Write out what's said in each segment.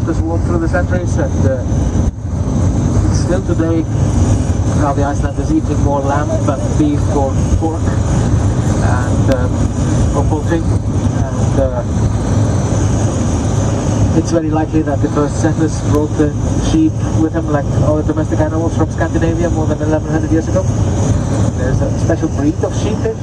settlers walked through the centuries, and still today now the Icelanders eating more lamb than beef or pork and or poultry, and it's very likely that the first settlers brought the sheep with them like other domestic animals from Scandinavia more than 1100 years ago. There's a special breed of sheep here.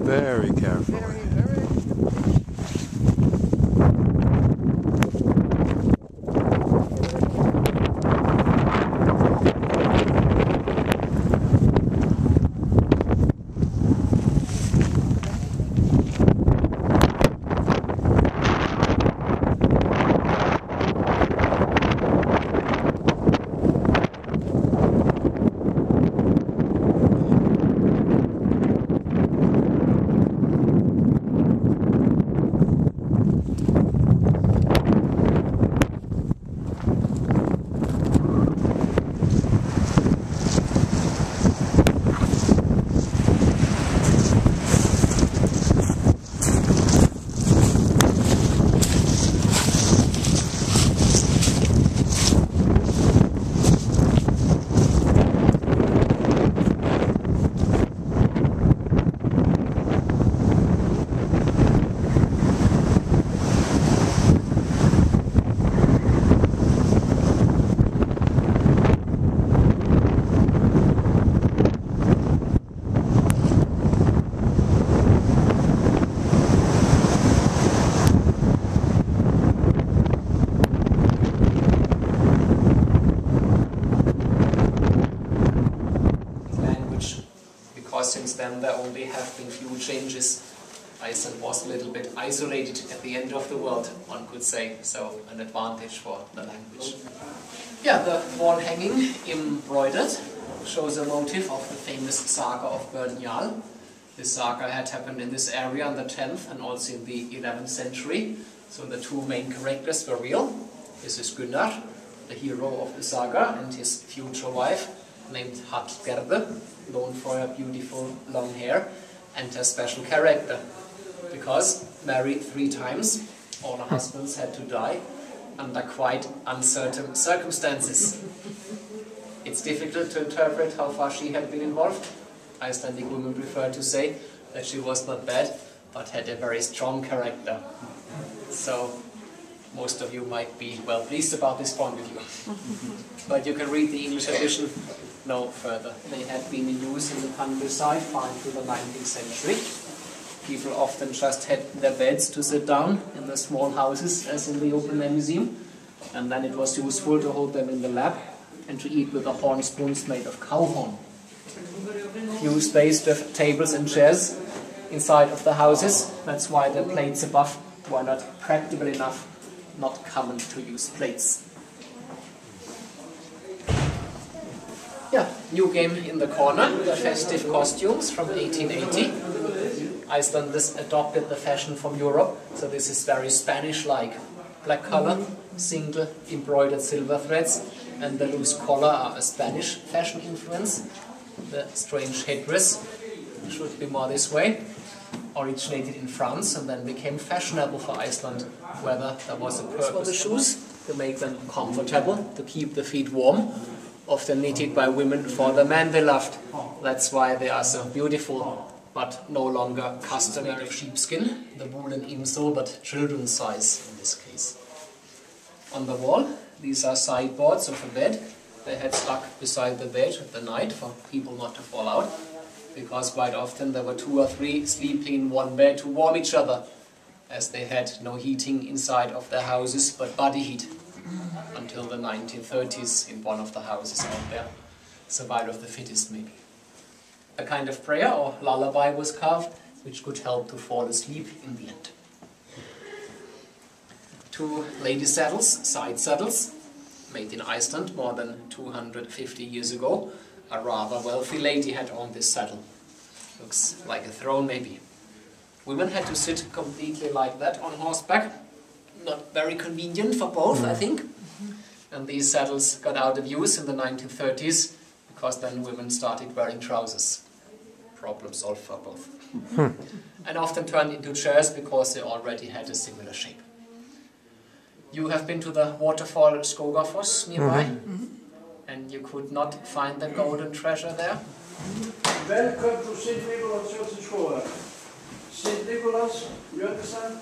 Very careful. Since then there only have been few changes. Iceland was a little bit isolated at the end of the world, one could say, so an advantage for the language. Yeah, the wall hanging embroidered shows a motif of the famous saga of Björn. This saga had happened in this area in the 10th and also in the 11th century, so the two main characters were real. This is Gunnar, the hero of the saga, and his future wife, named Hallgerður, known for her beautiful long hair and her special character. Because married 3 times, all her husbands had to die under quite uncertain circumstances. It's difficult to interpret how far she had been involved. Icelandic women prefer to say that she was not bad, but had a very strong character. So most of you might be well pleased about this point of view. But you can read the English edition no further. They had been in use in the countryside far into the 19th century. People often just had their beds to sit down in the small houses, as in the open air museum, and then it was useful to hold them in the lap and to eat with the horn spoons made of cow horn. Few spaced of tables and chairs inside of the houses. That's why the plates above were not practical enough, not common to use plates. Yeah, new game in the corner, the festive costumes from 1880. Icelanders adopted the fashion from Europe, so this is very Spanish-like. Black color, single embroidered silver threads, and the loose collar are a Spanish fashion influence. The strange headdress should be more this way. Originated in France and then became fashionable for Iceland, whether there was a purpose for the shoes, to make them comfortable, to keep the feet warm, often knitted by women for the man they loved. That's why they are so beautiful, but no longer customary of sheepskin, the woolen insole, but children's size in this case. On the wall, these are sideboards of a bed. They had stuck beside the bed at the night for people not to fall out, because quite often there were 2 or 3 sleeping in one bed to warm each other, as they had no heating inside of their houses but body heat, until the 1930s in one of the houses out there. Survival of the fittest, maybe. A kind of prayer or lullaby was carved, which could help to fall asleep in the end. 2 lady saddles, side saddles, made in Iceland more than 250 years ago. A rather wealthy lady had owned this saddle. Looks like a throne, maybe. Women had to sit completely like that on horseback. Not very convenient for both, I think. And these saddles got out of use in the 1930s, because then women started wearing trousers. Problem solved for both. And often turned into chairs because they already had a similar shape. You have been to the waterfall Skogafoss nearby, and you could not find the golden treasure there. Welcome to St. Nicholas Church in Skoga. St. Nicholas, you understand,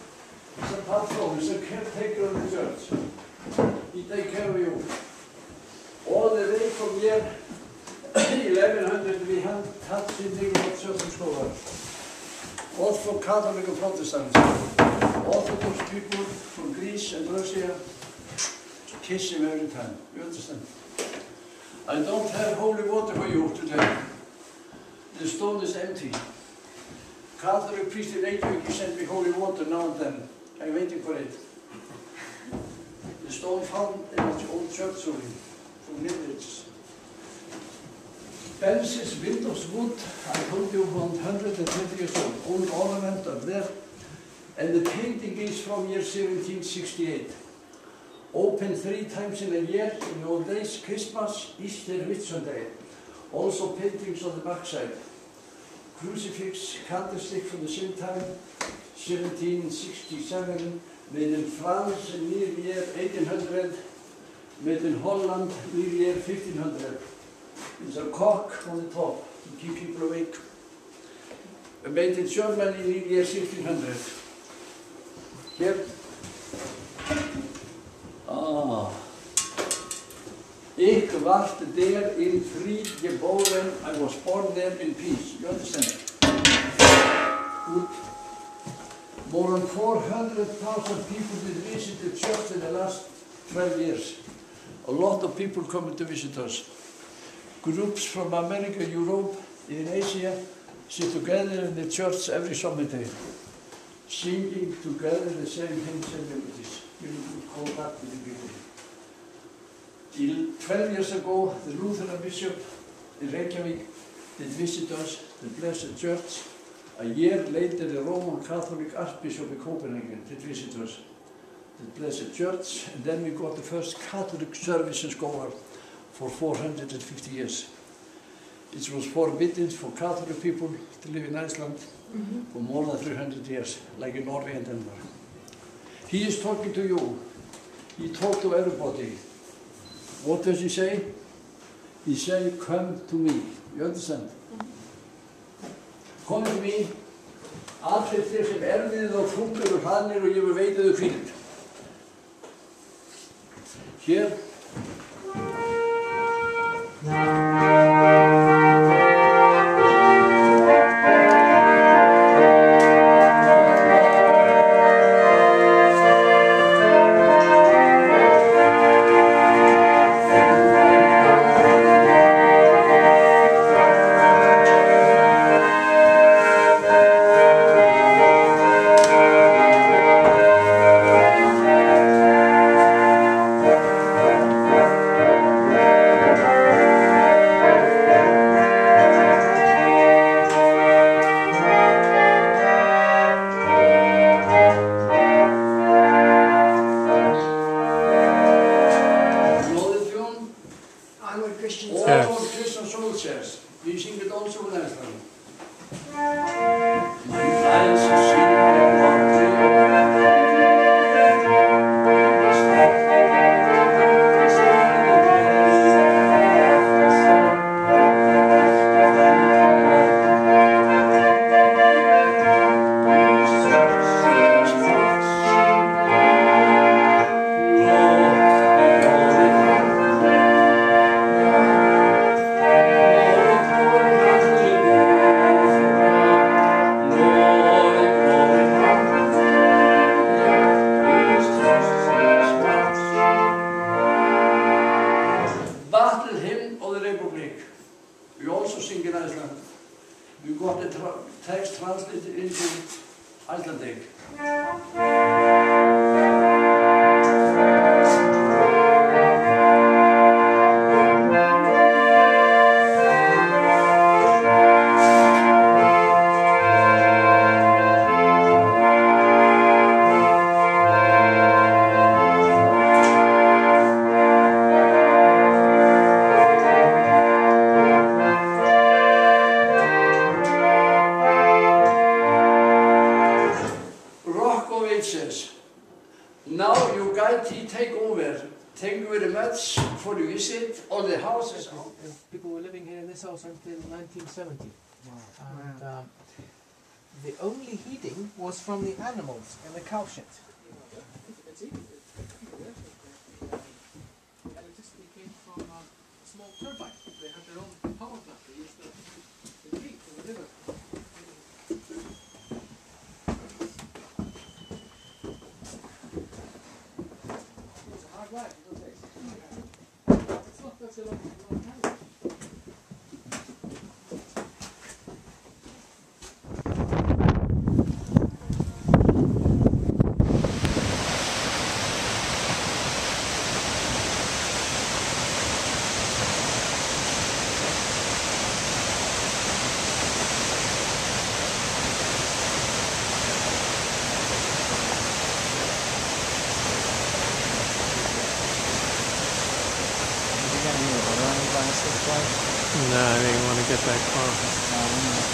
is a patron, is a caretaker of the church. He takes care of you. All the way from here, 1100, we had St. Nicholas Church in Skoga. Both from Catholic and Protestants. Orthodox people from Greece and Russia kiss him every time. You understand? I don't have holy water for you today. The stone is empty. Catholic priest in Reykjavik, he sent me holy water now and then. I'm waiting for it. The stone found in the old church from Nidrich. Benches, windows, wood, I told you 120 years old. Old ornament are there. And the painting is from year 1768. Open 3 times in a year, in the old days, Christmas, Easter, Whitsunday. Also paintings on the backside. Crucifix, candlestick from the same time, 1767, made in France in near year 1800, made in Holland near year 1500. There's a cock on the top to keep people awake. Made in Germany near year 1600. Here. Ich ward there in Fried geboren, I was born there in peace. You understand? Good. More than 400,000 people did visit the church in the last 12 years. A lot of people coming to visit us. Groups from America, Europe, in Asia sit together in the church every Sunday, singing together the same hymns and melodies. You would call that with the people. 12 years ago, the Lutheran bishop in Reykjavik did visit us, the Blessed Church. A year later, the Roman Catholic Archbishop in Copenhagen did visit us, the Blessed Church. And then we got the first Catholic service in Skoga for 450 years. It was forbidden for Catholic people to live in Iceland for more than 300 years, like in Norway and Denmark. He is talking to you. He talked to everybody. What does he say? He says, come to me. You understand? Come to me, Atriðir sem erfiðið og þungir og hranir og ég vil veita þau hvíld. Hér. We sing it also in Iceland. We also sing in Iceland. We got the text translated into Icelandic. Says, now you guys take over. Thank you very much for the visit. All the houses. People were living here in this house until 1970. Wow. And the only heating was from the animals in the cow shed. Electricity came from a small turbine. They had their own power plant. They used the heat from the river. Right, it's not that's a long time. No, I didn't want to get that far.